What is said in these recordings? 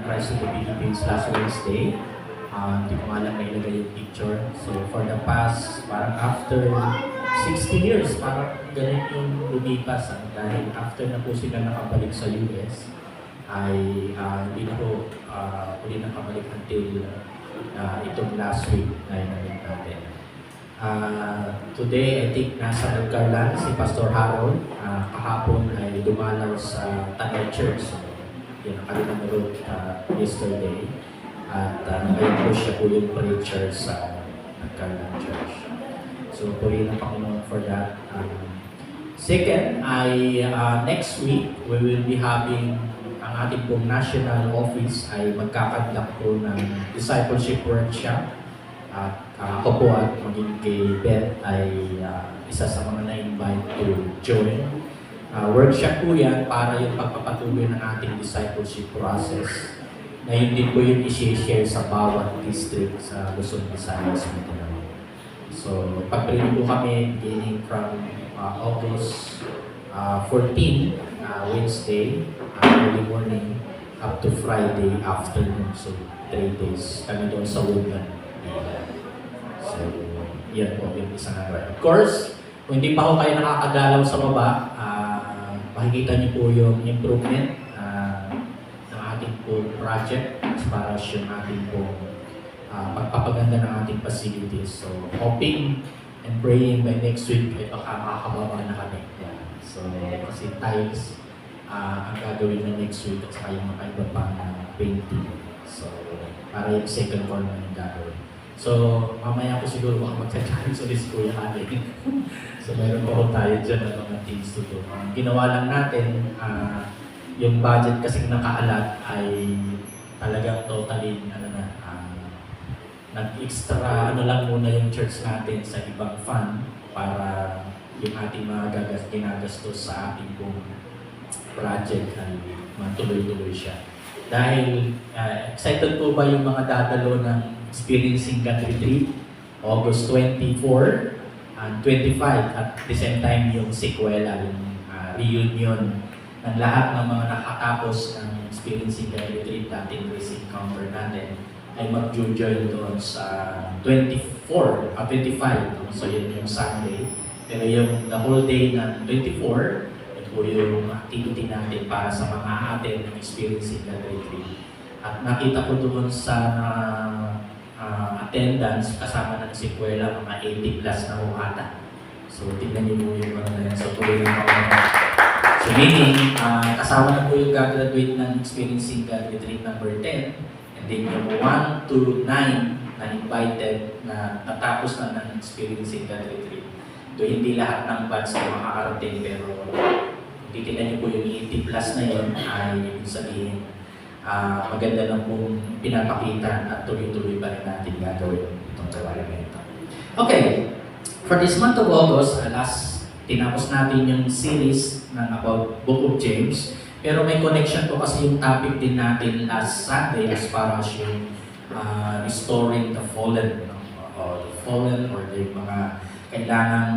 Christ in the Philippines last Wednesday. Hindi ko nga lang nailagay yung picture. So for the past, parang after 60 years, parang ganun yung lumipas. Dahil after na po sila nakabalik sa US, ay hindi na po uli nakabalik until itong last week na inamit natin. Today, I think nasa Nagkarlan si Pastor Harold. Kahapon ay dumalaw sa Tanay Church. So, yun ang kanilang road yesterday. At ngayon po siya po yung preacher sa Nagkarlan Church. So, puri ng Panginoon for that. Second, ay next week, we will be having ang ating pong national office ay magkakandak po ng discipleship workshop. At ako po at maging kay Beth ay isa sa mga na-invite to join. Workshop po yan para yung pagpapatuloy ng ating discipleship process. Na yun din po yung i-share sa bawat district sa Luzon, Visayas, Mindanao. So, pag-pray po kami beginning from August 14, Wednesday, early morning, up to Friday afternoon. So, 3 days kami doon sa Woodland. So, yan po yung isang araw. Of course, kung hindi pa ho kayo nakakadalaw sa baba, makikita niyo po yung improvement ng ating po project as far as yung ating po pagpapaganda ng ating facilities. So, hoping and praying by next week ay baka makakababa na kami. Yeah. So, kasi tiles ang gagawin na next week at saka yung mga iba pang painting. So, para yung second floor na yung gagawin. So, mamaya ko siguro baka magsa-challenge ulit si Kuya Allen. So, meron po tayo dyan ng mga things to do. Ang ginawa lang natin, yung budget kasi nakaalat ay talagang totally, nag-extra, lang muna yung church natin sa ibang fund para yung ating mga ginagastos sa ating pong project ay matuloy-tuloy siya. Dahil, excited po ba yung mga dadalo ng Experiencing God Retreat, August 24 and 25 at the same time yung sequela, yung reunion ng lahat ng mga nakatapos ng Experiencing God Retreat dating Grace Encounter natin ay mag-join doon sa 25. So yun yung Sunday. Pero yung the whole day ng 24, ito yung activity natin para sa mga atin ng Experiencing God Retreat. At nakita ko doon sa attendance kasama ng sequela, mga 80 plus na umata. So, tignan niyo po yung mga na yan. So, tuloy lang ako. So, meaning, kasama na po yung gagraduate ng Experiencing God Retreat number 10. And then yung 1 to 9 na invited na natapos na ng Experiencing God Retreat. So, hindi lahat ng batch na makakarating, pero titignan niyo po yung 80 plus na yun ay ibig sabihin maganda lang pong pinapakita at tuloy-tuloy pa rin natin gagawin itong gawain na ito. Okay, for this month of August, tinapos natin yung series ng about Book of James, pero may connection po kasi yung topic din natin last Sunday as far as yung restoring the fallen, or the mga kailangan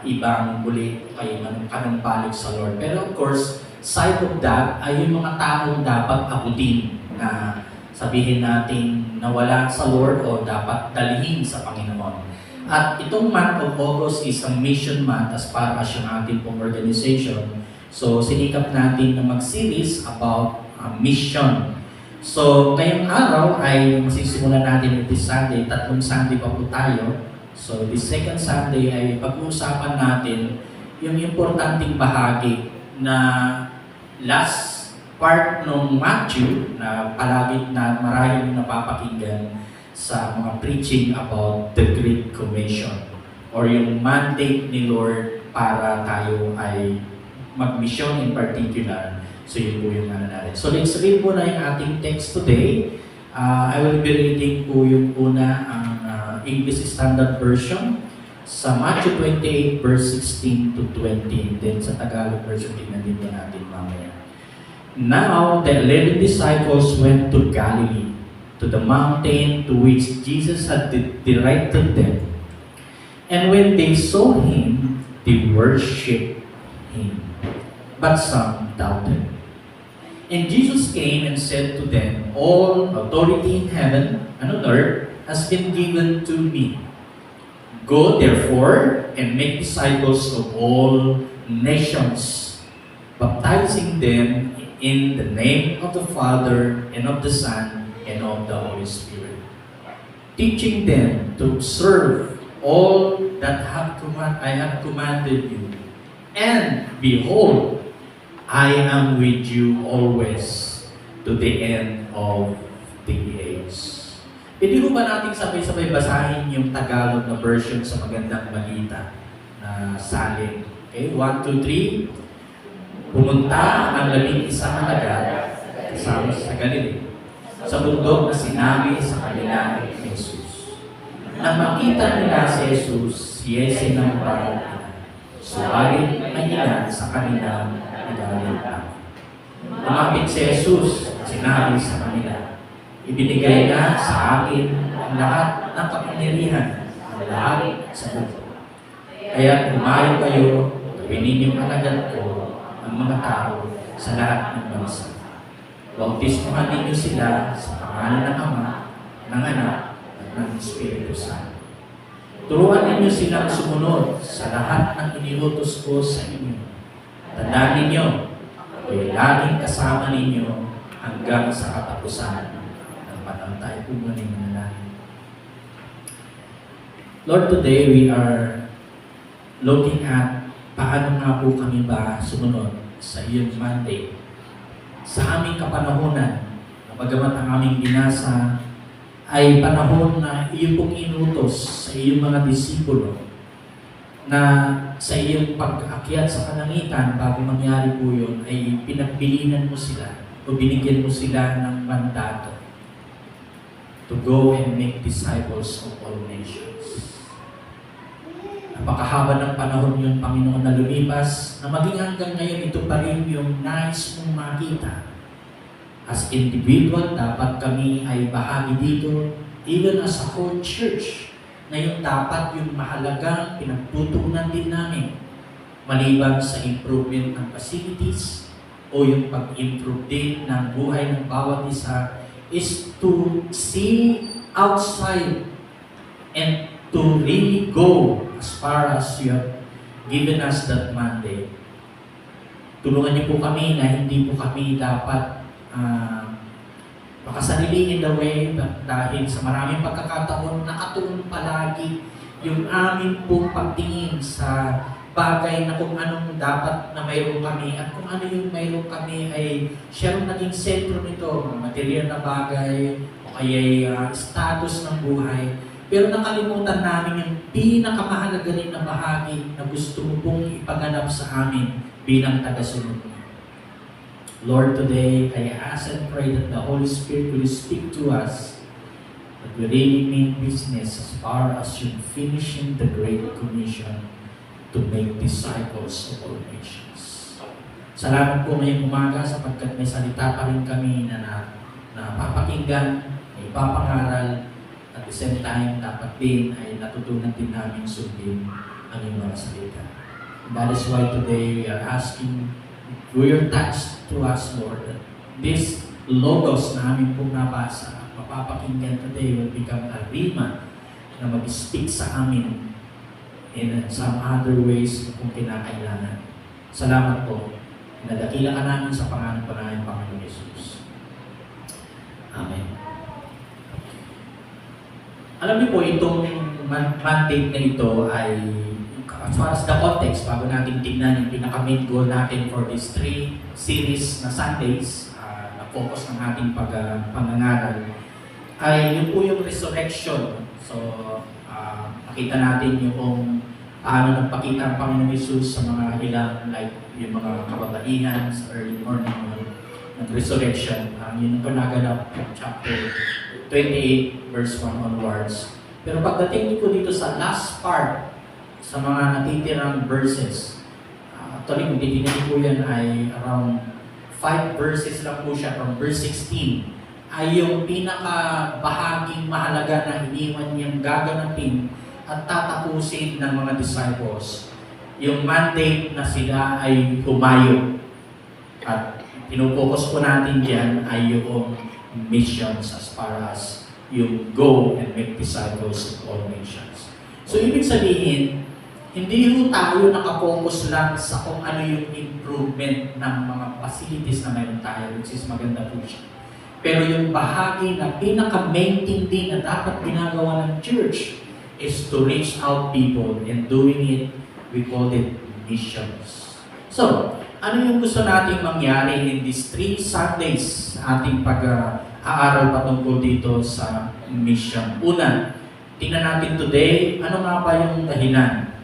ibang muli kayo kanumpalik sa Lord. Pero of course, side of that ay yung mga taong dapat abutin na sabihin natin nawala sa Lord o dapat dalhin sa Panginoon. At itong month of August is a mission month as far as yung ating pong organization. So sinikap natin na mag-series about mission. So ngayong araw ay masisimulan natin this Sunday, 3 Sunday pa po tayo. So this second Sunday ay pag-uusapan natin yung importanteng bahagi na last part ng Matthew na palagi na maraming napapakinggan sa mga preaching about the Great Commission or yung mandate ni Lord para tayo ay mag-mission in particular. So yun po yung natin. So let's read po na yung ating text today. I will be reading po yung una ang English Standard Version sa Matthew 28 verse 16 to 20. Then sa Tagalog version, tingnan din po natin mamaya. Now the 11 disciples went to Galilee, to the mountain to which Jesus had directed them. And when they saw him, they worshipped him. But some doubted. And Jesus came and said to them, all authority in heaven and on earth has been given to me. Go therefore and make disciples of all nations, baptizing them in the name of the Father and of the Son and of the Holy Spirit, teaching them to observe all that I have commanded you. And behold, I am with you always to the end of the age. Pwede ko ba natin sabay-sabay basahin yung Tagalog na version sa Magandang Balita na salin? Okay, 1, 2, 3. Pumunta ang 11 alagad kasama sa Galilee, sa bundok na sinabi sa kanila ni Jesus. Nang makita nila si Jesus, siya sinampa. Subalit mahina sa kanilang nagalit lang. Lumapit si Jesus, sinabi sa kanila, ibinigay na sa akin ang lahat ng kapangyarihan, ang lahat sa mundo. Kaya kumayo kayo, gawin ninyong alagad ko ang mga tao sa lahat ng bansa. Bautismuhan ninyo sila sa pangalan ng Ama, ng Anak, at ng Espiritu Santo. Turuan ninyo silang sumunod sa lahat ng iniutos ko sa inyo. Tandaan ninyo, ako'y laging kasama ninyo hanggang sa katapusan ng panahon. Tayo po muna yung manalangin. Lord, today we are looking at paano nga po kami ba sumunod sa iyong mandate. Sa aming kapanahonan, bagamat ang aming binasa ay panahon na iyong pong inutos sa iyong mga disipulo na sa iyong pag-akyat sa kalangitan bago mangyari po yun ay pinagbilinan mo sila o binigyan mo sila ng mandato to go and make disciples of all nations. Napakahaba ng panahon yung Panginoon na lumipas na maging hanggang ngayon ito pa rin yung nais mong makita. As individual, dapat kami ay bahagi dito, even as a whole church, na yung dapat yung mahalagang pinagtutuunan din namin, maliban sa improvement ng facilities o yung pag-improve din ng buhay ng bawat isa, is to see outside and to really go as far as you have given us that mandate. Tulungan niyo po kami na hindi po kami dapat makasarili in the way dahil sa maraming pagkakataon nakatuon palagi yung amin pong pagtingin sa bagay na kung anong dapat na mayroon kami at kung ano yung mayroon kami ay siya rin naging sentro nito, mga material na bagay o kaya status ng buhay. Pero nakalimutan namin yung pinakamahalaga rin na bahagi na gusto mo pong ipaganap sa amin bilang tagasunod mo. Lord, today I ask and pray that the Holy Spirit will speak to us, that we really mean business as far as you're finishing the Great Commission to make disciples of all nations. Salamat po ngayong umaga sapagkat may salita pa rin kami na papakinggan, may ipapangaral, at the same time dapat din ay natutunan din namin sundin ang iyong mga salita. And that is why today we are asking through your touch to us, Lord, that this logos na aming pong nabasa, mapapakinggan today will become a rima na mag-speak sa amin in some other ways kung kinakailangan. Salamat po. Nadakila ka namin sa pangalan po namin, Panginoon Jesus. Amen. Alam niyo po, itong mandate na ito ay as far as the context, bago natin tignan yung pinaka-main goal natin for these 3 series na Sundays, na focus ng ating pangangaral, ay yun po yung resurrection. So, makita natin yung paano nagpakita ang Panginoon Jesus sa mga ilang, like yung mga kababaihan sa early morning ng resurrection. Yun ang panaganap ng chapter 28, verse 1 onwards. Pero pagdating ko dito sa last part, sa mga natitirang verses. Actually, kung titignan po yan ay around 5 verses lang po siya from verse 16. Ay yung pinaka-bahaging mahalaga na iniwan niyang gaganapin at tatapusin ng mga disciples. Yung mandate na sila ay humayo. At pinupokus po natin dyan ay yung missions as far as yung go and make disciples of all nations. So ibig sabihin, hindi ho tayo nakapokus lang sa kung ano yung improvement ng mga facilities na mayroon tayo, which is maganda po siya. Pero yung bahagi na pinaka-main thing din na dapat ginagawa ng church is to reach out people, and doing it, we call it missions. So, ano yung gusto nating mangyari in these 3 Sundays sa ating pag-aaral patungkol dito sa mission? Una, tingnan natin today, ano nga ba yung dahilan?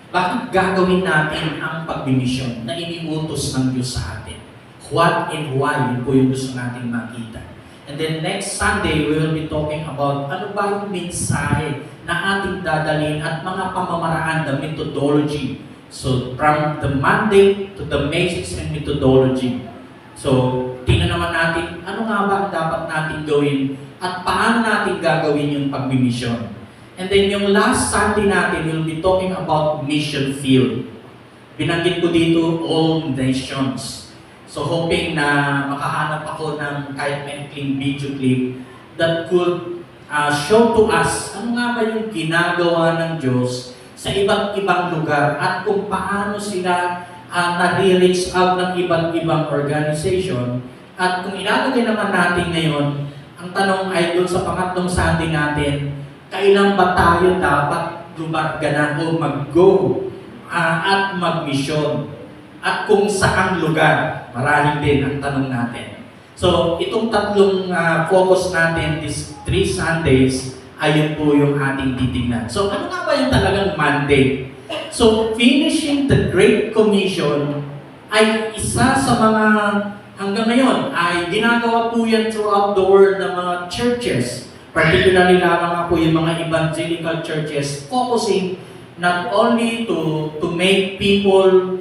Bakit gagawin natin ang pagbimisyon na iniutos ng Diyos sa atin? What and why, yun po yung gusto natin makita. And then next Sunday, we will be talking about ano ba yung mensahe na ating dadalhin at mga pamamaraan, the methodology. So, from the mandate to the message and methodology. So, tingnan naman natin, ano nga ba ang dapat natin gawin at paano natin gagawin yung pagbimisyon. And then yung last Sunday natin, we'll be talking about mission field. Binanggit ko dito, all nations. So hoping na makahanap ako ng kahit maikling video clip that could show to us ano nga ba yung ginagawa ng Diyos sa iba't ibang lugar at kung paano sila nare-reach out ng iba't ibang organization. At kung ilalagay naman natin ngayon, ang tanong ay doon sa pangatlong Sunday natin, kailan ba tayo dapat lumarganan o mag-go at mag-mission? At kung saang lugar? Marahil din ang tanong natin. So, itong tatlong focus natin, these 3 Sundays, ayun po yung ating titignan. So, ano nga ba yung talagang mandate? So, finishing the Great Commission ay isa sa mga hanggang ngayon ay ginagawa po yan throughout the world ng mga churches. Particularly lamang po yung mga evangelical churches focusing not only to make people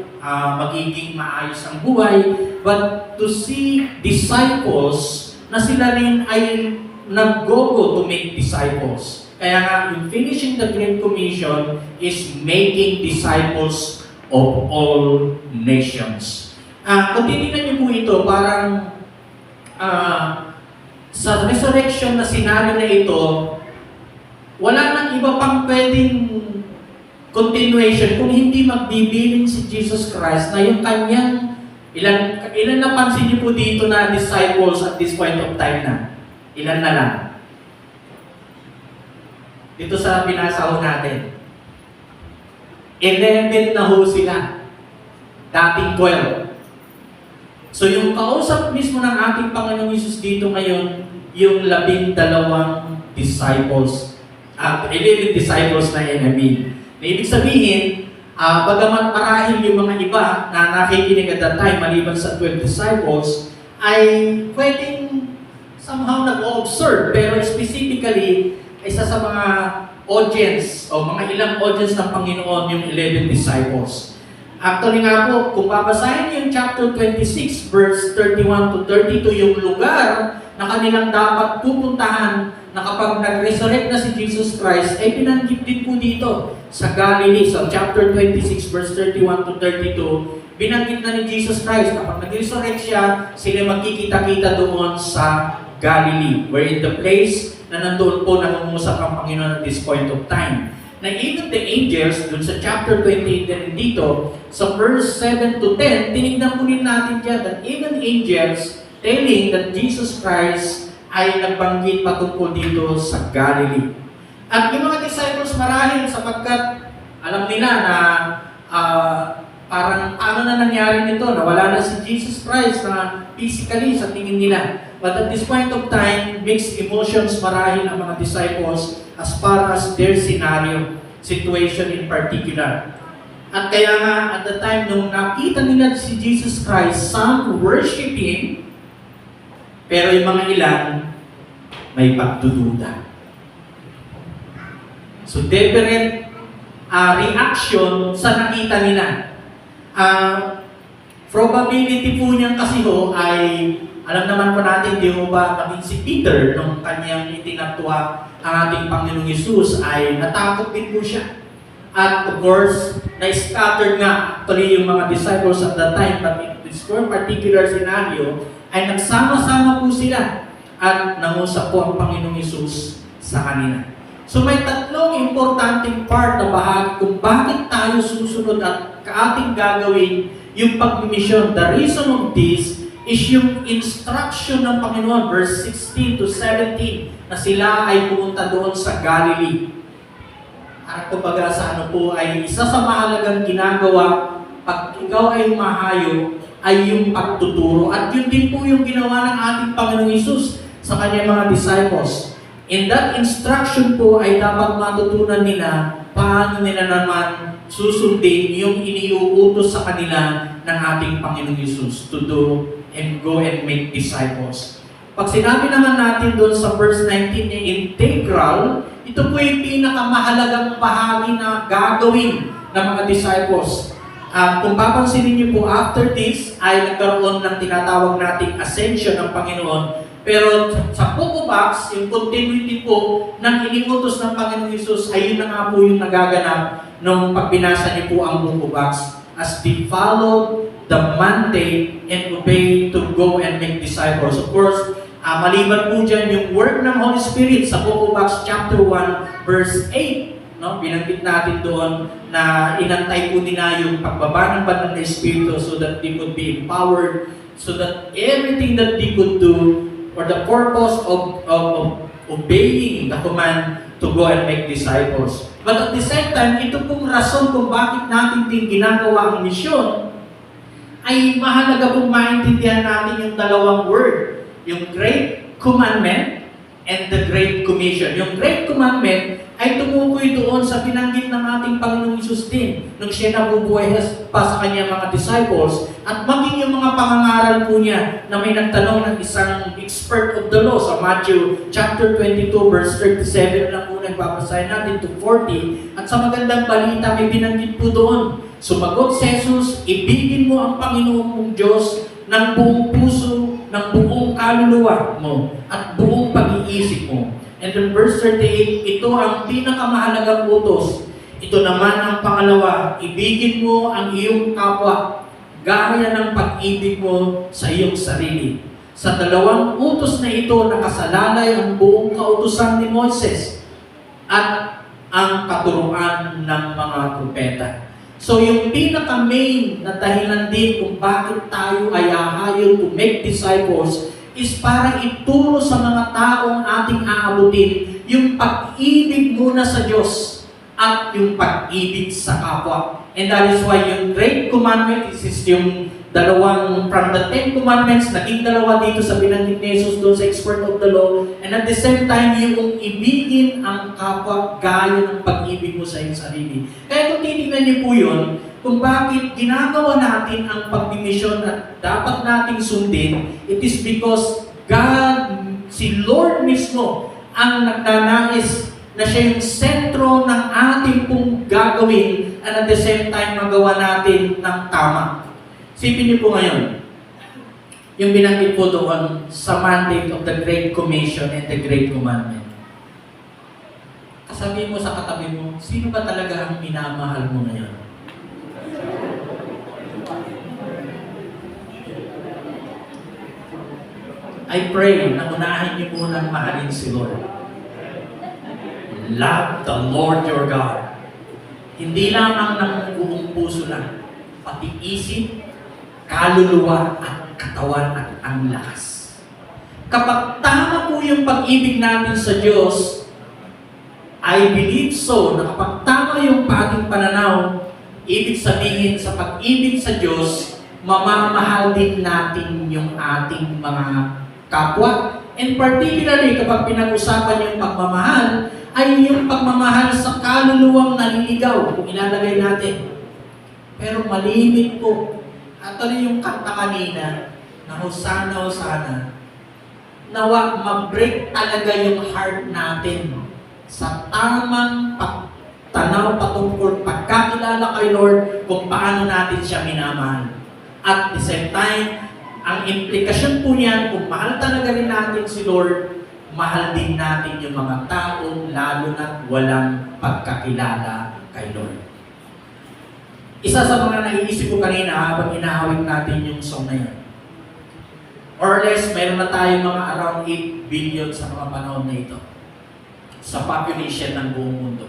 magiging maayos ang buhay, but to see disciples na sila rin ay nag-go to make disciples. Kaya nga, yung finishing the Great Commission is making disciples of all nations. Kung titignan niyo po ito, parang sa resurrection na senaryo na ito, wala nang iba pang pwedeng continuation kung hindi magbibiling si Jesus Christ na yung kanyang, ilan napansin niyo po dito na disciples at this point of time na? Ilan na lang? Dito sa binasa ho natin. 11 na ho sila. Dating 12. So yung kausap mismo ng ating Panginoong Hesus dito ngayon, yung 12 disciples, 11 disciples na enemy. Na ibig sabihin, bagaman marahil yung mga iba na nakikinig at that time, maliban sa 12 disciples, ay pwedeng somehow nag-observe, pero specifically, isa sa mga audience o mga ilang audience ng Panginoon yung 11 disciples. Actually nga po, kung babasahin yung chapter 26, verse 31 to 32, yung lugar na kanilang dapat pupuntahan na kapag nag-resurrect na si Jesus Christ, ay binanggit din po dito sa Galilee. So chapter 26, verse 31 to 32, binanggit na ni Jesus Christ, kapag nag-resurrect siya, sila magkikita-kita doon sa Galilee, where in the place na nandoon po nangungusap ang Panginoon at this point of time. Na even the angels, dun sa chapter 28 din dito, sa verse 7 to 10, tinignan po rin natin dyan that even angels telling that Jesus Christ ay nagbanggit patungkol dito sa Galilee. At yung mga disciples marahil sapagkat alam nila na parang ano na nangyari nito, nawala na si Jesus Christ na physically sa tingin nila. But at this point of time, mixed emotions marahil ang mga disciples as far as their scenario, situation in particular. At kaya nga, at the time, nung nakita nila si Jesus Christ, some worship Him, pero yung mga ilan, may pagdududa. So, different reaction sa nakita nila. Probability po niyan kasi ho ay, alam naman po natin, di mo ba maging si Peter nung kanyang itinatwa ang ating Panginoong Hesus ay natakot din po siya. At of course, na-scattered nga actually yung mga disciples at that time, but in this particular scenario, ay nagsama-sama po sila at nangusap po ang Panginoong Hesus sa kanila. So may tatlong importanteng part na bahagi kung bakit tayo susunod at ating gagawin yung pagmimisyon. The reason of this is yung instruction ng Panginoon, verse 16 to 17, na sila ay pumunta doon sa Galilee. At kumbaga sa ano po ay isa sa mahalagang ginagawa pag ikaw ay mahayo ay yung pagtuturo. At yun din po yung ginawa ng ating Panginoong Hesus sa kanyang mga disciples. In that instruction po ay dapat matutunan nila paano nila naman susundin yung iniuutos sa kanila ng ating Panginoong Hesus to do and go and make disciples. Pag sinabi naman natin doon sa verse 19 na integral, ito po yung pinakamahalagang bahagi na gagawin ng mga disciples. Kung papansinin niyo po, after this ay nagkaroon ng tinatawag nating ascension ng Panginoon. Pero sa Poco Box, yung continuity po ng iniutos ng Panginoong Hesus ay yun na nga po yung nagaganap nung pagbinasa niyo po ang Poco Box as they followed the mandate and obey to go and make disciples. Of course, maliban po dyan yung work ng Holy Spirit sa Poco Box chapter 1 verse 8. No, binanggit natin doon na inantay po nila yung pagbaba ng banal na Espiritu so that they could be empowered, so that everything that they could do for the purpose of obeying the command to go and make disciples. But at the same time, ito pong rason kung bakit natin din ginagawa ang misyon, ay mahalaga pong maintindihan natin yung dalawang word, yung Great Commandment and the Great Commission. Yung Great Commandment ay tumukoy doon sa binanggit ng ating Panginoong Hesus din nung siya nabubuhay pa sa kanyang mga disciples at maging yung mga pangangaral po niya na may nagtanong ng isang expert of the law sa Matthew chapter 22 verse 37 lang po nagpapasahin natin to 40 at sa magandang balita may binanggit po doon. Sumagot si Jesus, ibigin mo ang Panginoon mong Diyos ng buong puso, ng buong kaluluwa mo at buong pag-iisip mo. And in verse 38, ito ang pinakamahalagang utos. Ito naman ang pangalawa, ibigin mo ang iyong kapwa, gaya ng pag-ibig mo sa iyong sarili. Sa dalawang utos na ito, nakasalalay ang buong kautusan ni Moises at ang katuruan ng mga propeta. So yung pinaka-main na dahilan din kung bakit tayo ay ahayo to make disciples is para ituro sa mga taong ating aabutin yung pag-ibig muna sa Diyos at yung pag-ibig sa kapwa. And that is why yung Great Commandment is yung dalawang, from the 10 Commandments, naging dalawa dito sa binanggit ni Jesus doon sa expert of the law. And at the same time, yung ibigin ang kapwa gaya ng pag-ibig mo sa iyong sarili. Kaya kung titignan niyo po yun, kung bakit ginagawa natin ang pagmimisyon at dapat nating sundin, it is because God, si Lord mismo, ang nagnanais na siya yung sentro ng ating pong gagawin and at the same time magawa natin ng tama. Sipin niyo po ngayon, yung binanggit po doon sa mandate of the Great Commission and the Great Commandment. Kasabihin mo sa katabi mo, sino ba talaga ang minamahal mo ngayon? I pray na unahin niyo munang mahalin si Lord. Love the Lord your God. Hindi lamang ng buong puso lang, pati isip, kaluluwa at katawan at ang lakas. Kapag tama po yung pag-ibig natin sa Diyos, I believe so, na kapag tama yung ating pananaw, ibig sabihin sa pag-ibig sa Diyos, mamamahal din natin yung ating mga kapwa. And particularly, kapag pinag-usapan yung pagmamahal, ay yung pagmamahal sa kaluluwang naliligaw, kung ilalagay natin. Pero malimit po. At ano yung kanta kanina, na Hosana, Hosana, nawa mag-break talaga yung heart natin sa tamang pagtanaw patungkol pagkakilala kay Lord kung paano natin siya minamahal. At the same time, ang implikasyon po niyan, kung mahal talaga rin natin si Lord, mahal din natin yung mga taong lalo na walang pagkakilala kay Lord. Isa sa mga naiisip ko kanina habang inaawit natin yung song na yun. More or less, mayroon na tayo mga around 8 billion sa mga panahon na ito sa population ng buong mundo.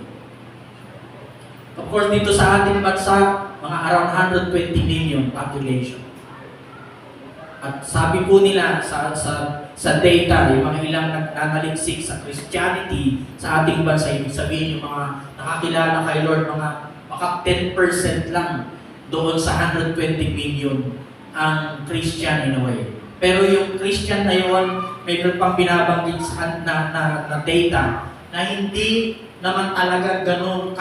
Of course, dito sa ating bansa, mga around 120 million population. At sabi po nila sa data, yung mga ilang nanaliksik sa Christianity sa ating bansa, ibig sabihin yung mga nakakilala kay Lord, maka 10% lang doon sa 120 million ang Christian in a way. Pero yung Christian na yun, mayroon pang binabanggit na data na hindi naman talaga ganun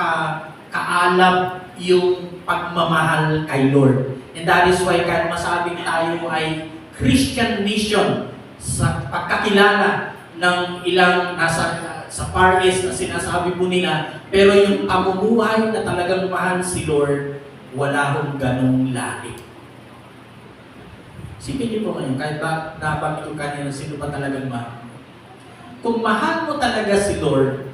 kaalab yung pagmamahal kay Lord. And that is why kahit masabing tayo ay Christian nation sa pagkakilala ng ilang sa Far East na sinasabi po nila, pero yung pamumuhay na talagang mahal si Lord, wala hong ganong lalim. Sipin niyo po ngayon, kahit ba nabanggit ko kanina, sino pa talagang mahal? Kung mahal mo talaga si Lord,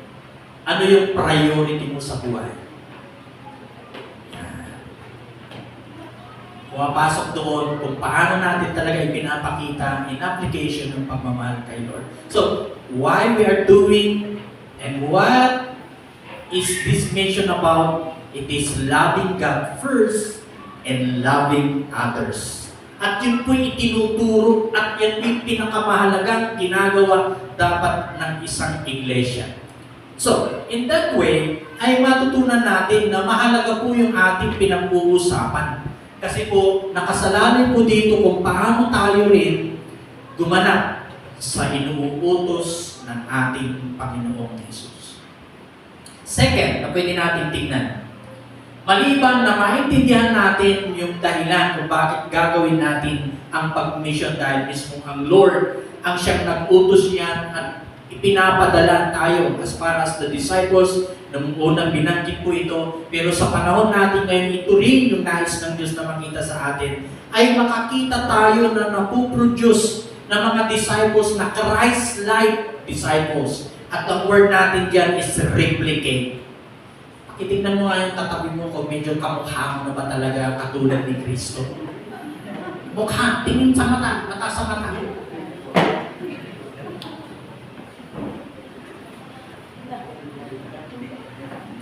ano yung priority mo sa buhay? Pumapasok doon kung paano natin talaga ipinapakita in application ng pagmamahal kay Lord. So, why we are doing and what is this mission about? It is loving God first and loving others. At yun po'y itinuturo at yan po'y pinakamahalagang ginagawa dapat ng isang iglesia. So, in that way, ay matutunan natin na mahalaga po yung ating pinag-uusapan. Kasi po, nakasalalay po dito kung paano tayo rin gumanap sa inuutos ng ating Panginoong Jesus. Second, na pwede natin tingnan. Maliban na maintindihan natin yung dahilan kung bakit gagawin natin ang pag-mission dahil mismo ang Lord ang siyang nag-utos niyan at ipinapadala tayo as far as the disciples. Nung unang binanggit po ito, pero sa panahon natin ngayon, ito rin yung nais ng Diyos na makita sa atin, ay makakita tayo na napuproduce ng mga disciples na Christ-like disciples. At ang word natin dyan is replicate. Itignan mo nga yung katabi mo kung medyo kamukha mo na ba talaga katulad ni Kristo. Mukha, tingin sa mata, mata sa mata.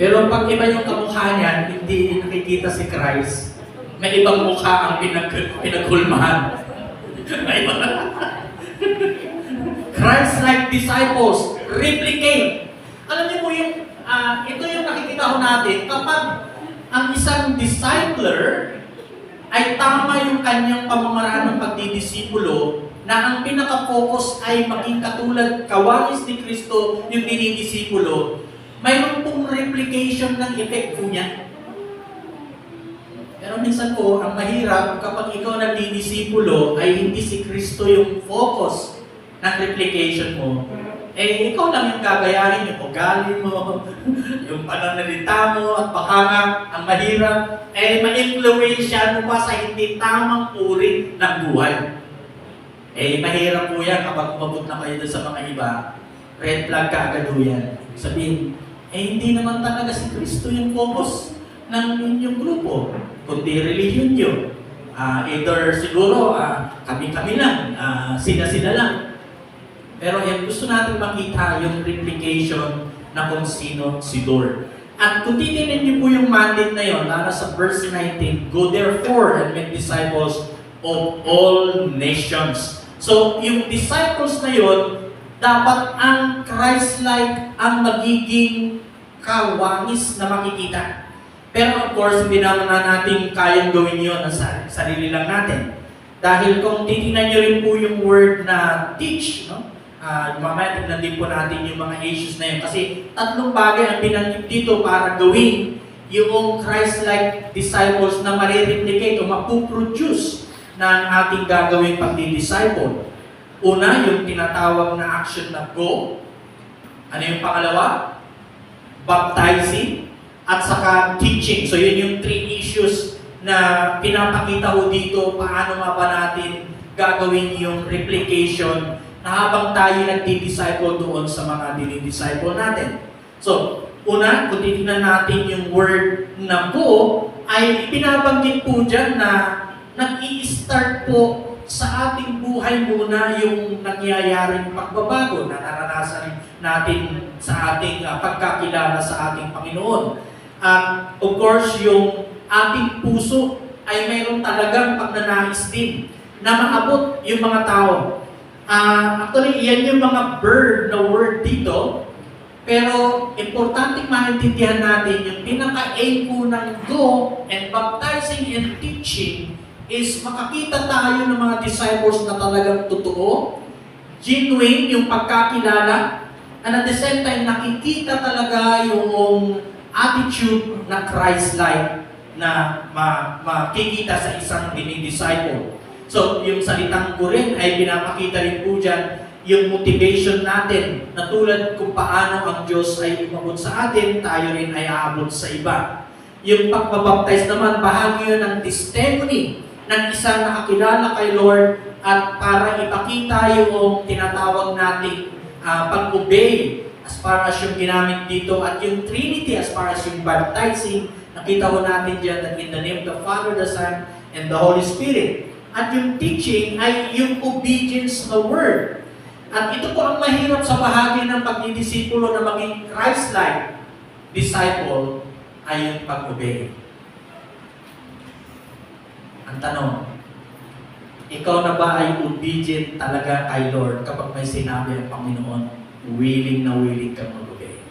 Pero pag iba yung kamukha niyan, hindi nakikita si Christ, may ibang mukha ang pinaghulmahan. May iba. Christ-like disciples, replicate. Alam niyo po yung ito yung nakikita ko natin kapag ang isang discipler ay tama yung kanyang pamamaraan ng pagdidisipulo na ang pinaka-focus ay maging katulad kawanis ni Kristo yung dinidisipulo, mayroon pong replication ng effect po niya. Pero minsan po, ang mahirap kapag ikaw nagdidisipulo ay hindi si Kristo yung focus ng replication mo. Eh, ikaw lang yung gagayahin, yung ugali mo, yung pananalita mo, at baka nga, ang mahirap, eh, ma-influensya mo pa sa hindi tamang uri ng buhay. Eh, mahirap po yan kapag umabot na kayo sa mga iba, red flag ka agad po yan. Sabihin, eh, hindi naman talaga si Kristo yung focus ng inyong grupo, kundi religion nyo. Either siguro, kami-kami lang, sila-sila lang. Pero gusto natin makita yung replication na kung sino si Lord. At kung titignan niyo po yung mandate na yun, nasa verse 19, go therefore and make disciples of all nations. So, yung disciples na yun, dapat ang Christ-like ang magiging kawangis na makikita. Pero of course, hindi naman natin kayang gawin yun sa sarili lang natin. Dahil kung titignan niyo rin po yung word na teach, no? Mamaya tignan din po natin yung mga issues na yun. Kasi tatlong bagay ang binanggit dito para gawin yung Christ-like disciples na marireplicate o mapuproduce na ating gagawin pagdi-disciple. Una, yung tinatawag na action na go. Ano yung pangalawa? Baptizing at saka teaching. So yun yung three issues na pinapakita ko dito paano nga ba natin gagawin yung replication na habang tayo nagdi-disciple doon sa mga dinidisciple natin. So, una, kung titignan natin yung word na go, ay pinabanggit po dyan na nag-i-start po sa ating buhay muna yung nangyayaring pagbabago na naranasan natin sa ating pagkakilala sa ating Panginoon. At of course, yung ating puso ay mayroon talagang pagnanais din na maabot yung mga tao. Actually, yan yung mga verb na word dito. Pero, importante maintindihan natin yung pinaka-aim po ng go and baptizing and teaching is makakita tayo ng mga disciples na talagang totoo, genuine yung pagkakilala, and at the same time, nakikita talaga yung attitude na Christ-like na makikita sa isang dinidisciple. So, yung salitang ko rin ay pinapakita rin po dyan yung motivation natin na tulad kung paano ang Diyos ay umabot sa atin, tayo rin ay aabot sa iba. Yung pagbabaptize naman, bahagi yun ng testimony ng isang nakakilala kay Lord at para ipakita yung tinatawag nating pag-obey as far as yung ginamit dito at yung Trinity as far as yung baptizing, nakita ko natin dyan that in the name of the Father, the Son, and the Holy Spirit. At yung teaching ay yung obedience na word. At ito po ang mahirap sa bahagi ng pagdidisipulo na maging Christ-like disciple ay yung pag-obey. Ang tanong, ikaw na ba ay obedient talaga kay Lord kapag may sinabi ang Panginoon, willing na willing kang mag-obey?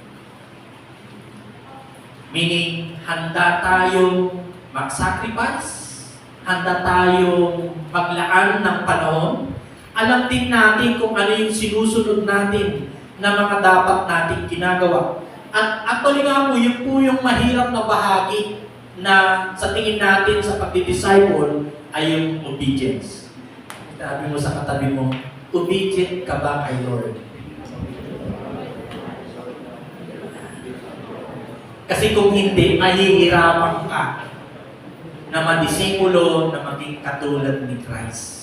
Meaning, handa tayong mag-sacrifice, handa tayong maglaan ng panahon, alam din natin kung ano yung sinusunod natin na mga dapat nating ginagawa. At actually nga po, yun po yung mahirap na bahagi na sa tingin natin sa pagdidisciple ay yung obedience. Sabi mo sa katabi mo, obedient ka ba kay Lord? Kasi kung hindi, mahihirapan ka na madisipulo na maging katulad ni Christ.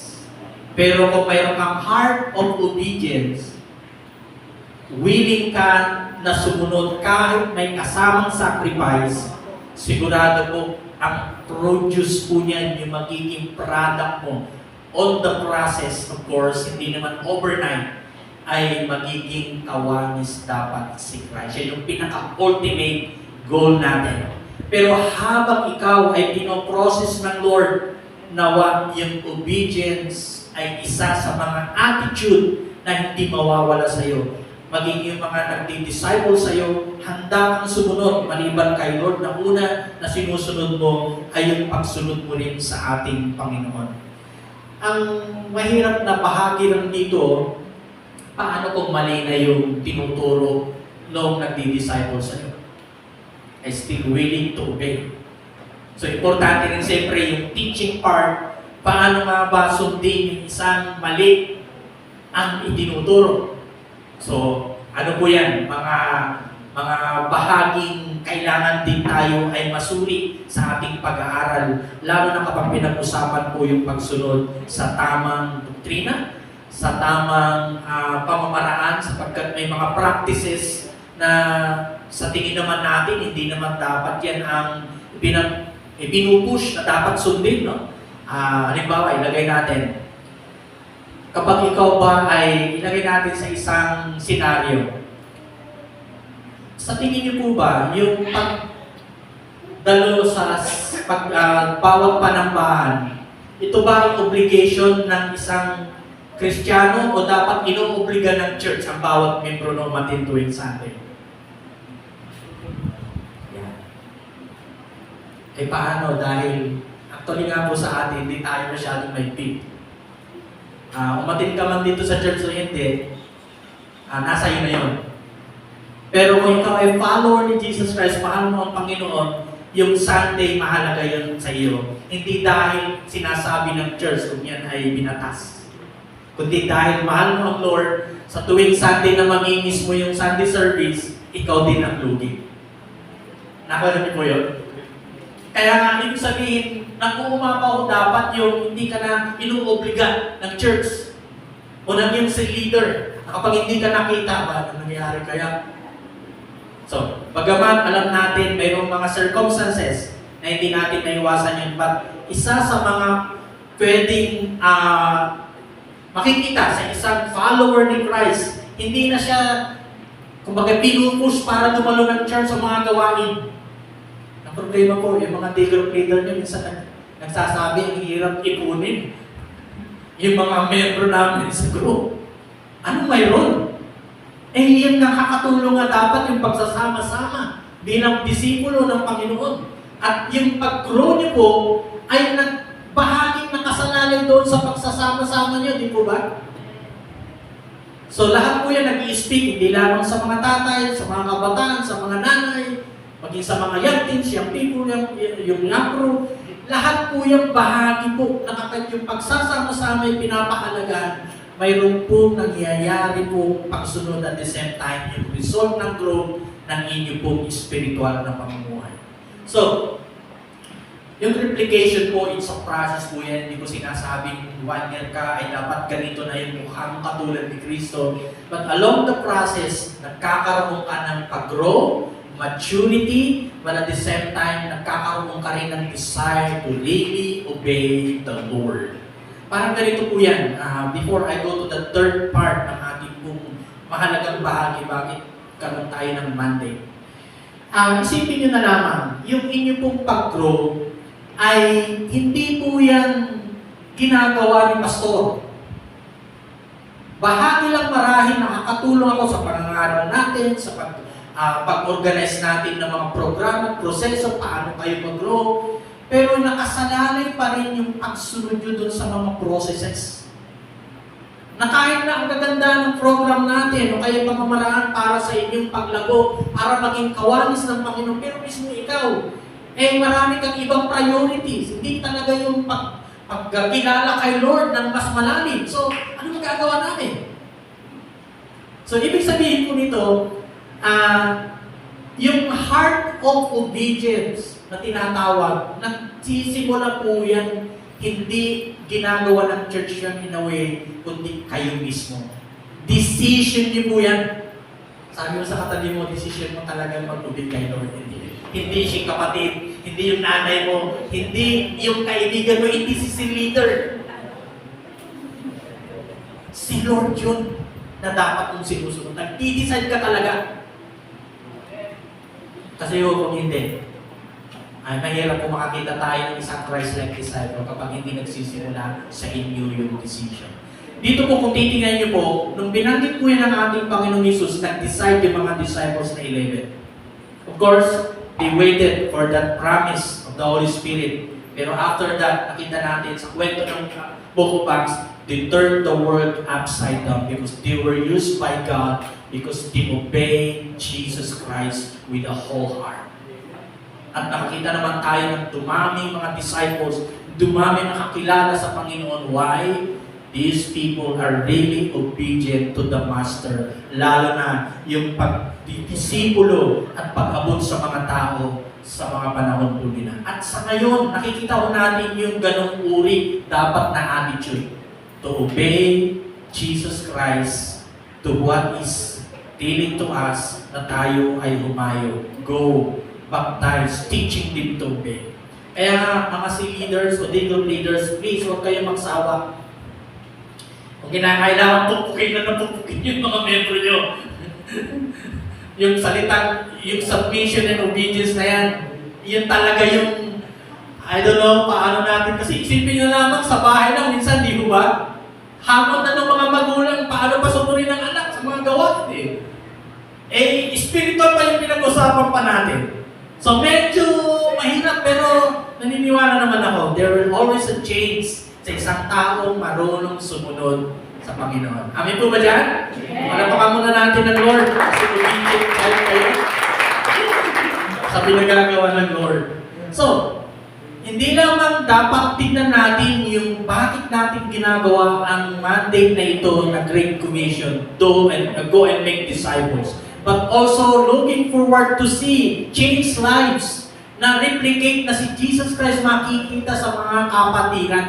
Pero kung mayroon kang heart of obedience, willing ka na sumunod kahit may kasamang sacrifice, sigurado po ang produce po niyan, yung magiging product mo on the process, of course, hindi naman overnight, ay magiging kawanis dapat si Christ. Yan yung pinaka-ultimate goal natin. Pero habang ikaw ay pinoprocess ng Lord, nawa yung obedience ay isa sa mga attitude na hindi mawawala sa iyo. Maging yung mga nagdi-disciple sa iyo, handa kang sumunod maliban kay Lord na una na sinusunod mo ay yung pagsunod mo rin sa ating Panginoon. Ang mahirap na bahagi lang dito, paano kung mali na yung tinuturo noong nagdi-disciple sa iyo? Ay still willing to obey. So, importante rin siyempre yung teaching part. Paano nga ba sundin yung isang mali ang itinuturo? So, ano po yan? Mga bahaging kailangan din tayo ay masuri sa ating pag-aaral. Lalo na kapag pinag-usapan po yung pagsunod sa tamang doktrina, sa tamang pamamaraan, sapagkat may mga practices na sa tingin naman natin, hindi naman dapat yan ang pinupush na dapat sundin, no? Halimbawa, ilagay natin, kapag ikaw ba ay ilagay natin sa isang senaryo, sa tingin niyo po ba, yung pagdalo sa bawat panambahan, ito ba ang obligation ng isang Kristiyano o dapat inuobliga ng church ang bawat membro ng umatin tuwing Sunday? Yan. Eh paano? Dahil actually nga po sa atin, hindi tayo masyadong may pig. Umatin ka man dito sa church o hindi, nasa iyo na yun. Pero kung ikaw ay follower ni Jesus Christ, mahal mo ang Panginoon, yung Sunday mahalaga yun sa iyo. Hindi dahil sinasabi ng church kung yan ay binatas. Kundi dahil mahal mo ang Lord, sa tuwing Sunday na mamimiss mo yung Sunday service, ikaw din ang lugi. Nakarinig mo yun? Kaya nga, ibig sabihin, na kung umapaw dapat yung hindi ka na inuobliga ng church o ng yung leader. Kapag hindi ka nakita, ba ano nangyayari kaya? So, bagaman alam natin mayroong mga circumstances na hindi natin naiwasan yun, but isa sa mga pwedeng makikita sa isang follower ni Christ. Hindi na siya, kumbaga, pinupush para dumalo ng church sa mga gawain. Ang problema po, yung mga day group leader nyo, minsan nagsasabi, ang hirap ipunin yung mga membro namin sa group. Anong mayroon? Yan nakakatulong nga dapat yung pagsasama-sama bilang disipulo ng Panginoon. At yung pag-grow niyo po ay bahaging nakasalalay doon sa pagsasama-sama niyo, di po ba? So lahat po yan nag-i-speak, hindi lamang sa mga tatay, sa mga kabataan, sa mga nanay, maging sa mga young teens, young people, yung napro, lahat po yung bahagi po, yung pagsasama-sama ay pinapahalagaan. Mayroon po nangyayari po pagsunod at the same time yung result ng growth ng inyo pong spiritual na pamumuhay. So, yung replication po, it's a process po yan. Hindi ko sinasabing 1 year ka ay dapat ganito na yung mukhang katulad ni Kristo. But along the process, nagkakaroon ka ng pag-grow, maturity, but at the same time, nagkakaroon ka rin ng desire to really obey the Lord. Parang ganito po yan. Before I go to the third part ng ating pong mahalagang bahagi, bakit karoon tayo ng Monday. Isipin nyo na lamang, yung inyo pong pag-grow ay hindi po yan ginagawa ni pastor. Bahagi lang marahil nakakatulong ako sa pangangaral natin, sa pag-organize natin ng mga programa, proseso, paano kayo mag-grow. Pero nakasalalay pa rin yung pagsunod nyo dun sa mga processes. Na kahit na ang gaganda ng program natin o kaya pamamaraan para sa inyong paglago, para maging kawanis ng Panginoon, pero mismo ikaw, marami kang ibang priorities. Hindi talaga yung pagkilala kay Lord ng mas malalim. So, ano magagawa namin? So, ibig sabihin ko nito, yung heart of obedience na tinatawag, nagsisimula po yan, hindi ginagawa ng church yan in a way, kundi kayo mismo. Decision niyo po yan. Sabi mo sa katabi mo, decision mo talaga mag-obey kay Lord. Hindi siya kapatid, hindi yung nanay mo, hindi yung kaibigan mo, hindi si leader. Si Lord yun na dapat mong sinusunod. Nag-i-decide ka talaga. Kasi kung hindi, ay mahirap kung makakita tayo ng isang Christ-like disciple kapag hindi nagsisimula sa inyo yung decision. Dito po, kung titingnan niyo po, nung binanggit po yan ng ating Panginoong Hesus, nag-decide yung mga disciples na 11. Of course, they waited for that promise of the Holy Spirit. Pero after that, nakita natin sa kwento ng Book of Acts, they turned the world upside down because they were used by God because they obeyed Jesus Christ with a whole heart. At nakakita naman tayo ng dumami mga disciples, dumami nakakilala sa Panginoon. Why? These people are really obedient to the Master. Lalo na yung pagdidisipulo at pag-abot sa mga tao sa mga panahon po nila. At sa ngayon, nakikita ko natin yung ganong uri dapat na attitude. To obey Jesus Christ to what is dealing to us na tayo ay humayo. Go, baptize, teaching them to obey. Kaya mga leaders o group leaders, please huwag kayong magsawa. Kung kinakailangan pupukin na napupukin yung mga membro nyo. Yung salitang, yung submission and obedience na yan, yun talaga yung, I don't know, paano natin, kasi isipin nyo lamang sa bahay lang, minsan, di ba? Hamon na ng mga magulang, paano pa sunurin ng anak sa mga gawain spiritual pa yung pinag-usapan pa natin. So medyo mahirap, pero naniniwala naman ako, there will always a change sa isang taong marunong sumunod sa Panginoon. Amin po ba dyan? Malapakan muna natin ng Lord kasi obedient kayo sa pinagagawa ng Lord. So, hindi lamang dapat tignan natin yung bakit natin ginagawa ang mandate na ito na Great Commission, go and make disciples. But also looking forward to see change lives na replicate na si Jesus Christ makikita sa mga kapatiran.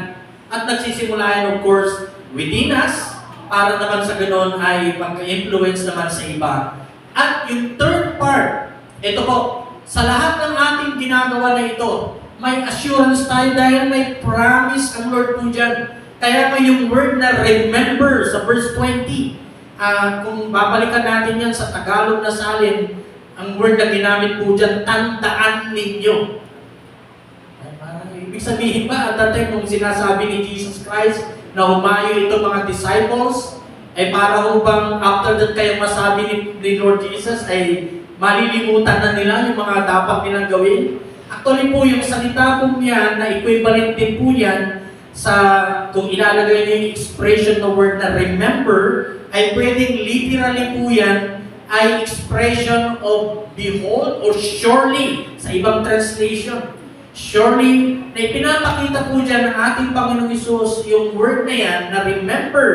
At nagsisimula yan, of course, within us, para naman sa ganoon ay mag-influence naman sa iba. At yung third part, ito po, sa lahat ng ating ginagawa na ito, may assurance tayo dahil may promise ang Lord po dyan. Kaya nga yung word na remember sa verse 20, kung babalikan natin yan sa Tagalog na salin, ang word na ginamit po dyan, tandaan ninyo. Ibig sabihin ba, at that time kung sinasabi ni Jesus Christ na humayo ito mga disciples, ay para ho bang after that kayong masabi ni Lord Jesus ay malilimutan na nila yung mga dapat nilang gawin? Actually po, yung salita po niya na equivalent din po yan sa, kung ilalagay niyo yung expression na word na remember, ay pwedeng literally po yan ay expression of behold or surely sa ibang translation. Surely, na ipinapakita po dyan ng ating Panginoong Hesus yung word na yan na remember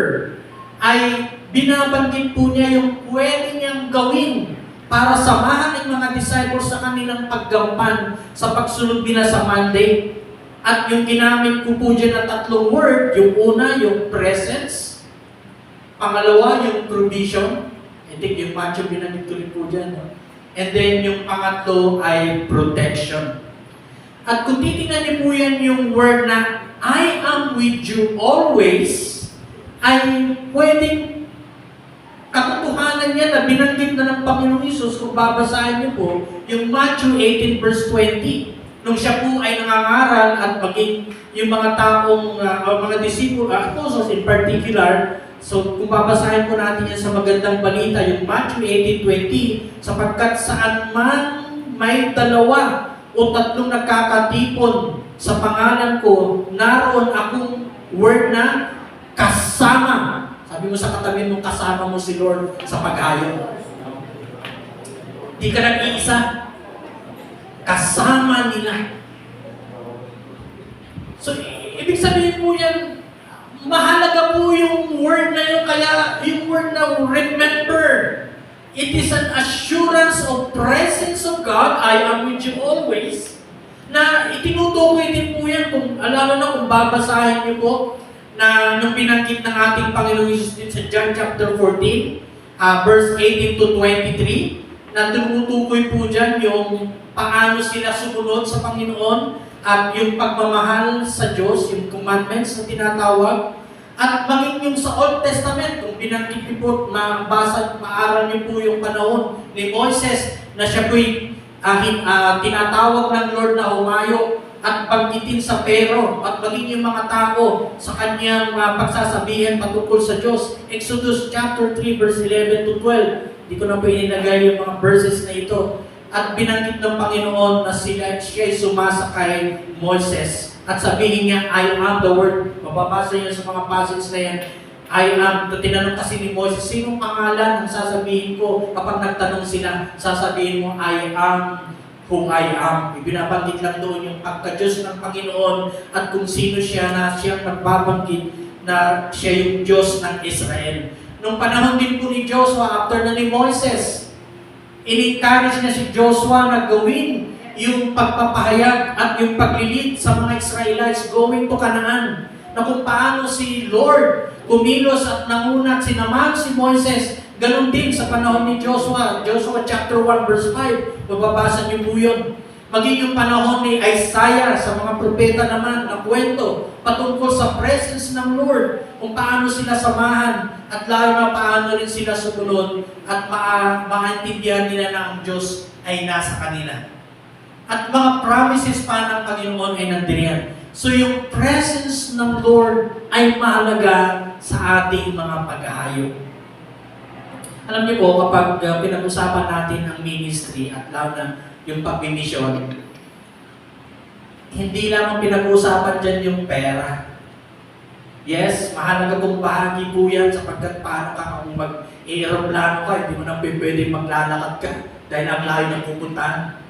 ay binabanggit po niya yung pwede niyang gawin para samahan ng mga disciples sa kanilang paggampan sa pagsunod nila sa mandate. At yung ginamit ko po dyan na tatlong word, yung una, yung presence, pangalawa, yung provision, I think yung macho binamit ko rin po dyan, no? And then yung pangatlo ay protection. At kung titingnan niyo po yan yung word na I am with you always, ay pwedeng katotohanan niya na binanggit na ng Panginoong Hesus kung babasahin niyo po yung Matthew 18 verse 20. Nung siya po ay nangangaral at maging yung mga taong, mga disipulo, apostles in particular, so kung babasahin po natin yan sa magandang balita, yung Matthew 18:20, sapagkat saan man may dalawa o tatlong nagkakatipon sa pangalan ko, naroon akong word na kasama. Sabi mo sa katabi mo, kasama mo si Lord sa pag-ayo. Di ka nag-iisa. Kasama nila. So, ibig sabihin po yan, mahalaga po yung word na yun, kaya yung word na remember. It is an assurance of presence of God, I am with you always, na itinutukoy din po yan, kung, lalo na kung babasahin niyo po, na nung binanggit ng ating Panginoong Hesus din sa John chapter 14, verse 18 to 23, na tumutukoy po dyan yung paano sila sumunod sa Panginoon at yung pagmamahal sa Diyos, yung commandments na tinatawag. At maging yung sa Old Testament, kung binanggit niyo po, mabasa, maaral niyo po yung panahon ni Moses na siya po'y tinatawag ng Lord na humayo at banggitin sa pero at maging yung mga tao sa kanyang pagsasabihin patungkol sa Diyos. Exodus chapter 3 verse 11 to 12. Hindi ko na po ininagay yung mga verses na ito. At binanggit ng Panginoon na siya'y sumasakay Moses. At sabihin niya, I am the word. Mababasa niya sa mga passage na yan. I am. Tinanong kasi ni Moses, sinong pangalan ang sasabihin ko? Kapag nagtanong sila, sasabihin mo, I am whom I am. Ibinabanggit lang doon yung pagka-Diyos ng Panginoon at kung sino siya na siyang nagbabanggit na siya yung Diyos ng Israel. Nung panahon din po ni Joshua, after na ni Moses, in-encourage na si Joshua na gawin yung pagpapahayag at yung paglilid sa mga Israelites going to Canaan. Na kung paano si Lord kumilos at nangunat, sinamahan si Moises, ganun din sa panahon ni Joshua. Joshua chapter 1 verse 5, mababasa niyo po yun. Maging yung panahon ni Isaiah sa mga propeta naman na kwento patungkol sa presence ng Lord, kung paano sila samahan at lalo na paano rin sila sumunod at maintindihan nila na ang Diyos ay nasa kanila. At mga promises pa ng Panginoon ay nandiriyan. So yung presence ng Lord ay mahalaga sa ating mga pag-aayo. Alam niyo po, kapag pinag-usapan natin ang ministry at lalo na yung pag-misyon, hindi lang ang pinag-uusapan dyan yung pera. Yes, mahalaga kong bahagi po yan sapagkat paano ka kung mag-aeroplano ka, hindi mo na pwede maglalakad ka dahil ang layo ng pupuntahan.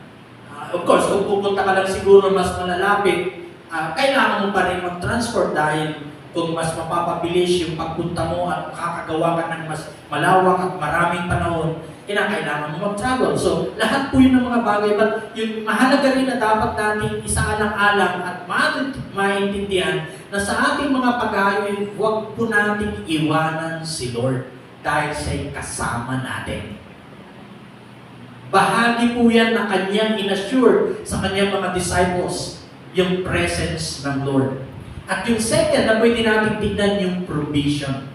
Of course, kung pupunta ka lang siguro mas malalapit, kailangan mo pa rin mag-transport dahil kung mas mapapabilis yung pagpunta mo at makakagawa ka ng mas malawak at maraming panahon, kailangan mo mag-travel. So, lahat po yun ng mga bagay, but yung mahalaga rin na dapat natin isaalang-alang at maintindihan na sa ating mga pag-aayo, huwag po natin iwanan si Lord dahil siya'y kasama natin. Bahagi po yan na kanyang inassure sa kanyang mga disciples. yung presence ng Lord. At yung second na pwede natin tignan yung provision.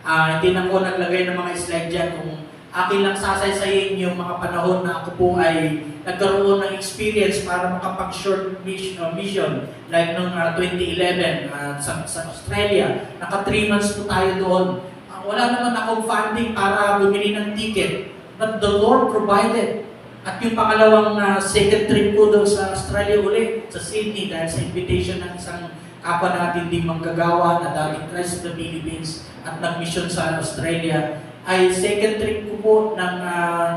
Hindi na po naglagay ng mga slide dyan kung akin lang sasaysayin yung mga panahon na ako po ay nagkaroon ng experience para makapag-short mission like noong 2011 sa Australia. Naka 3 months po tayo doon. Wala naman akong funding para bumili ng ticket, but the Lord provided. At yung pangalawang second trip ko doon sa Australia uli, sa Sydney, dahil sa invitation ng isang kapwa natin di manggagawa na dating Christ of the Philippines at nag-mission sa Australia, ay second trip ko po ng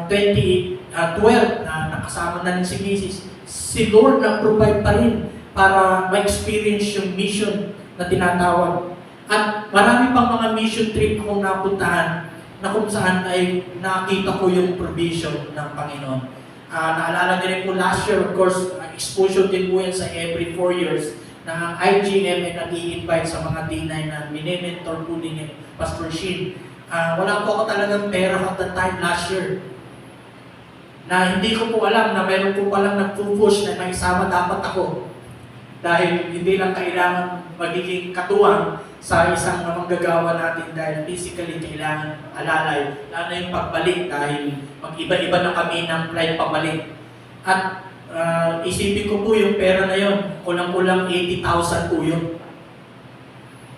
2012 na nakasama na rin si Mrs. Si Lord na-provide pa rin para ma-experience yung mission na tinatawag. At marami pang mga mission trip akong napuntahan na kung saan ay nakita ko yung provision ng Panginoon. Naalala niyo rin po last year, of course, exposure din po yan sa every 4 years na ang IGM ay nag-i-invite sa mga D9 na mini-mentor po din ni Pastor Shin. Wala po ako talagang pera at the time last year. Na hindi ko po alam na mayroon po palang nag-push na naisama dapat ako. Dahil hindi lang kailangan magiging katuwang sa isang manggagawa natin dahil physically kailangan alalay. Lalo na yung pagbalik dahil mag-iba-iba na kami ng flight pabalik. At isipin ko po yung pera na yun, kulang-kulang 80,000 po yun.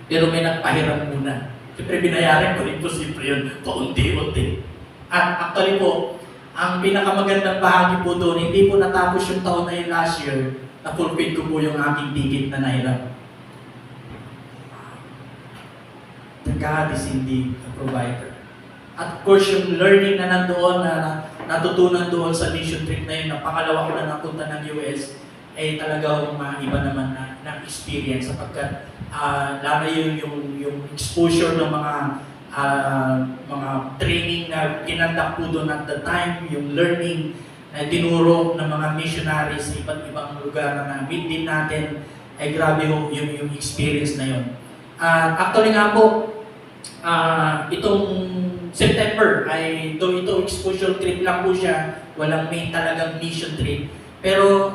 Pero may nagpahiram muna. Siyempre binayaran ko rin po siyempre yun, paunti-unti. At actually po, ang pinakamagandang bahagi po doon, hindi po natapos yung taon na yun last year, na-fulfill ko po yung aking ticket na nahiram. The God is indeed a provider. At of course, yung learning na nandoon, na natutunan doon sa mission trip na yun, na pangalawa ko na napunta ng US, ay talagang iba naman na experience sapagkat lalo yung exposure ng mga training na kinandak po doon at the time, yung learning na dinuro ng mga missionaries sa iba't ibang lugar na meet din natin, ay grabe yung experience na yun. Actually nga po, itong September ay ito exposure trip lang po siya, walang main talagang mission trip. Pero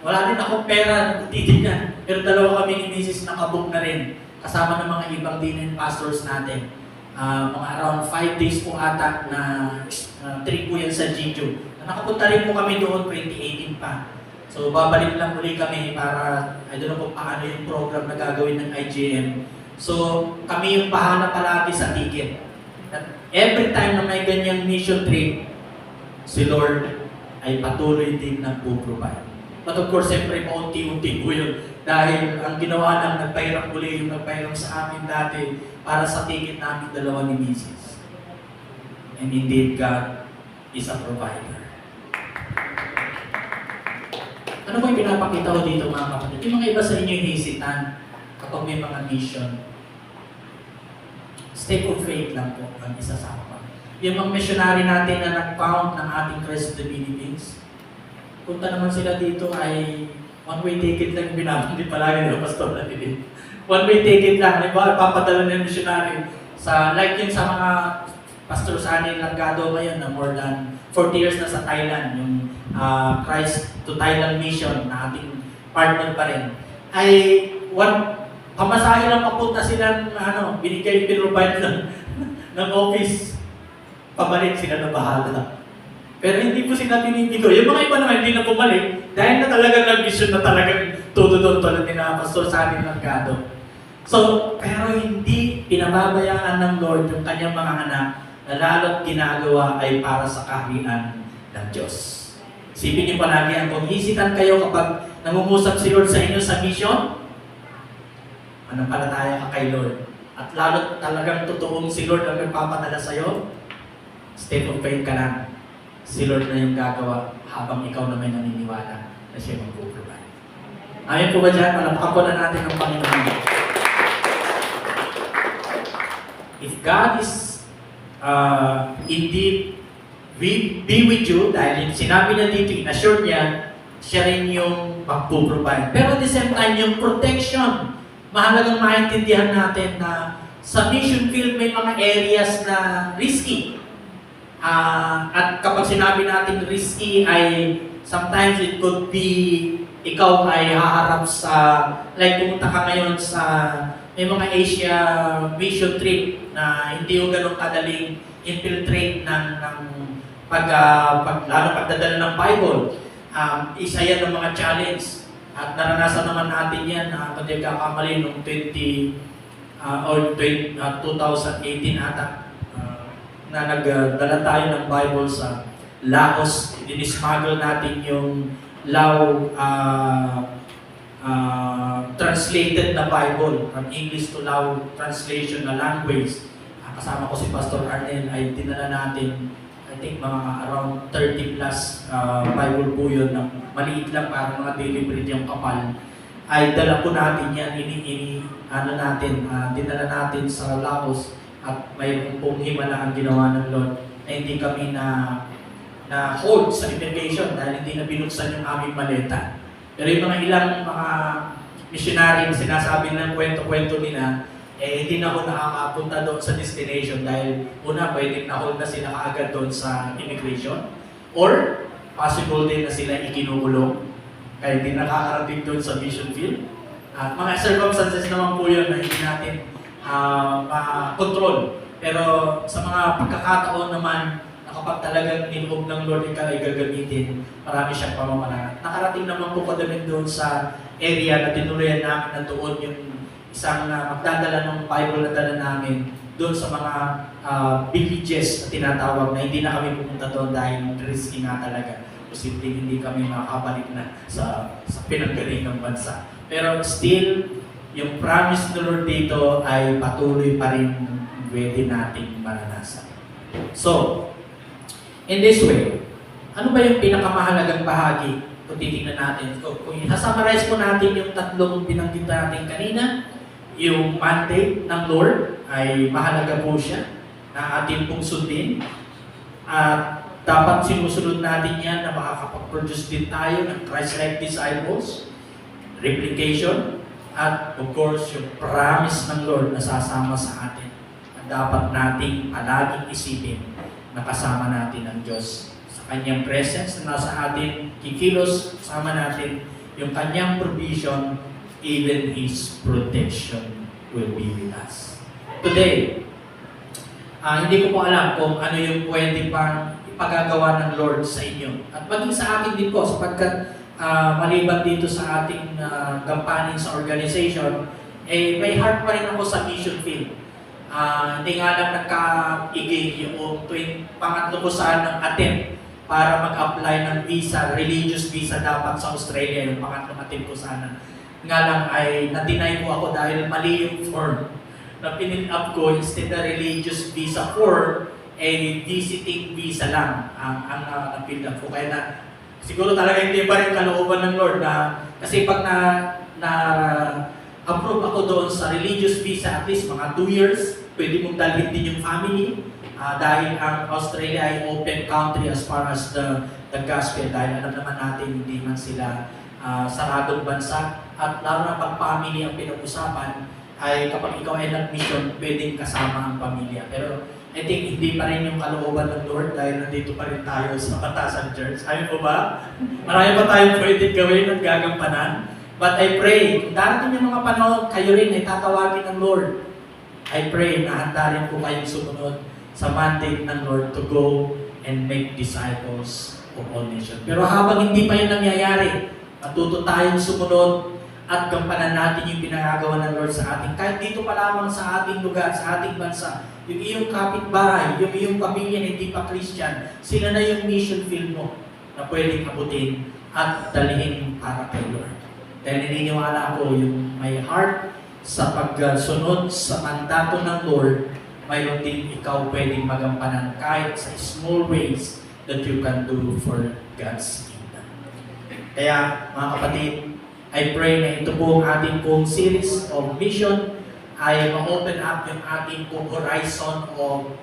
wala rin akong pera, titignan. Pero dalawa kami ni Mrs. nakabook na rin. Kasama ng mga ibang din pastors natin. Mga around 5 days po ata na trip po yan sa Jeju. Nakapunta rin po kami doon 2018 pa. So babalik lang muli kami para, I don't know kung paano yung program na gagawin ng IGM. So kami yung bahala palagi sa ticket. At every time na may ganyang mission trip, si Lord ay patuloy din nagpo-provide. But of course, siyempre, paunti-unti po yun. Dahil ang ginawa lang, nagpahiram uli yung nagpahiram sa amin dati para sa ticket namin dalawa ni Mrs. And indeed, God is a provider. Ano ba yung pinapakita ko dito mga kapatid? Yung mga iba sa inyo yung hesitan kapag may mga mission. Step of faith lang po ang isa sa akin. Yung mga missionary natin na nag-found ng ating Christ of the Philippines, punta naman sila dito ay one-way ticket lang binabanggit palagi nila pastor natin. One-way ticket lang. Halimbawa, papadala ng missionary sa like yun sa mga pastor sa anin Langgado ngayon na more than 40 years na sa Thailand, yung Christ to Thailand mission na ating partner pa rin. Ay pamasahe lang papunta sila binigay pinrovide ng office. Pabalik sila na bahala. Pero hindi po sila tinitigo. Yung mga iba naman hindi na bumalik dahil na talagang nag-mission na talagang todo doon tulad ni na Pastor Sani Langgado. So, pero hindi pinababayaan ng Lord yung kanyang mga anak na lalo't ginagawa ay para sa kaharian ng Diyos. Isipin niyo palagi ang kung hisitan kayo kapag nangungusap si Lord sa inyo sa mission, manampalataya ka kay Lord. At lalo't talagang totoong si Lord ang nagpapadala sa iyo, step of faith ka lang. Si Lord na yung gagawa habang ikaw na may naniniwala na siya mag-provide. Ayon po ba dyan? Palapakan po na natin ang Panginoon. If God is indeed be with you, dahil sinabi na dito, in-assure niya, siya rin yung mag-provide. Pero at the same time, yung protection, mahalagang maintindihan natin na sa mission field may mga areas na risky. At kapag sinabi natin risky ay Sometimes it could be ikaw ay haharap sa, like pumunta ka ngayon sa, may mga Asia mission trip na hindi yung ganun kadaling infiltrate ng lalo pagdadala ng Bible. Isa yan ng mga challenge. At naranasan naman natin yan na kung di kakamali noong 2018 ata na nagdala tayo ng Bible sa Laos. Dinismuggle natin yung Lao translated na Bible from English to Lao translation na language. Kasama ko si Pastor Arnel ay dinala natin I think mga around 30 plus Bible po yun na maliit lang para mga daily bread yung kapal. Ay dala po natin yan, dinala natin sa Laos at mayroon pong himala ang ginawa ng Lord na hindi kami na hold sa immigration dahil hindi na binuksan yung aming maleta. Pero yung mga ilang mga missionary na sinasabi ng kwento-kwento nila, hindi na ako nakakapunta doon sa destination dahil una, pwedeng na-hold na sila kaagad doon sa immigration or possible din na sila ikinukulong kaya hindi nakakarating doon sa mission field. At mga circumstances naman po yun na hindi natin ma-control. Pero sa mga pagkakataon naman na kapag talagang niloob ng Lord ikaw ay gagamitin, marami siyang pamamaraan. Nakarating naman po ko doon sa area na tinuloyan namin na doon yung isang magdadala ng Bible na dala namin doon sa mga villages na tinatawag na hindi na kami pumunta doon dahil risky nga talaga. Posibleng hindi kami makabalik na sa pinanggalingang bansa. Pero still, yung promise ng Lord dito ay patuloy pa rin pwede nating maranasan. So, in this way, ano ba yung pinakamahalagang bahagi kung titignan natin? Kung i-summarize po natin yung tatlong binanggit natin kanina, yung mandate ng Lord ay mahalaga po siya na atin pong sundin. At dapat sinusunod natin yan na makakapag-produce din tayo ng Christ-like disciples, replication, at of course yung promise ng Lord na sasama sa atin. At dapat nating palaging isipin na kasama natin ang Diyos sa Kanyang presence na nasa atin, kikilos, kasama natin yung Kanyang provision, even His protection will be with us. Today, hindi ko po alam kung ano yung pwede pang ipagagawa ng Lord sa inyo. At maging sa akin din po, sapagkat maliban dito sa ating gampanin sa organization, may heart pa rin ako sa mission field. Hindi nga lang nagka-igay yung pangatlo ko saan ng attempt para mag-apply ng visa, religious visa dapat sa Australia, yung pangatlong attempt ko sana. Nga lang ay na-deny ko ako dahil mali yung form na pinin up ko instead na religious visa form, visiting visa lang ang na-fill up ko. Kaya na, siguro talaga hindi pa rin kalooban ng Lord na, kasi pag approve ako doon sa religious visa, at least mga 2 years, pwede mong dalhin din yung family dahil ang Australia ay open country as far as the gospel dahil alam naman natin hindi man sila saradong bansa at lalo na pag family ang pinag-usapan ay kapag ikaw ay nag-mission, pwedeng kasama ang pamilya. Pero I think hindi pa rin yung kalooban ng Lord dahil nandito pa rin tayo sa Batasan Church. Ayaw po ba? Marami pa tayong pwedeng gawin at gagampanan. But I pray, kung darating yung mga panahon, kayo rin ay tatawagin ng Lord. I pray na handa rin po kayong sumunod sa mandate ng Lord to go and make disciples of all nations. Pero habang hindi pa yun nangyayari, matuto tayong sumunod at gampanan natin yung pinagagawa ng Lord sa atin. Kahit dito pa lamang sa ating lugar, sa ating bansa, yung iyong kapitbahay, yung iyong pamilya na hindi pa Christian, sila na yung mission field mo na pwedeng abutin at dalhin para kay Lord. Dahil naniniwala ako yung may heart sa pagsunod sa mandato ng Lord, mayroon din ikaw pwedeng magampanan kahit sa small ways that you can do for God's kingdom. Kaya mga kapatid, I pray na ito po ang ating pong series of mission ay ma-open up yung ating pong horizon of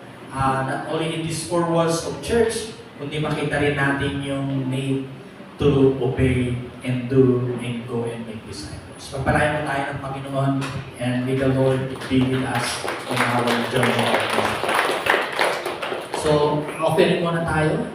not only in these 4 walls of church, kundi makita rin natin yung need to obey and do and go and make disciples. Pagpalain mo tayo ng Panginoon and may the Lord be with us on our journey. So, offering muna tayo.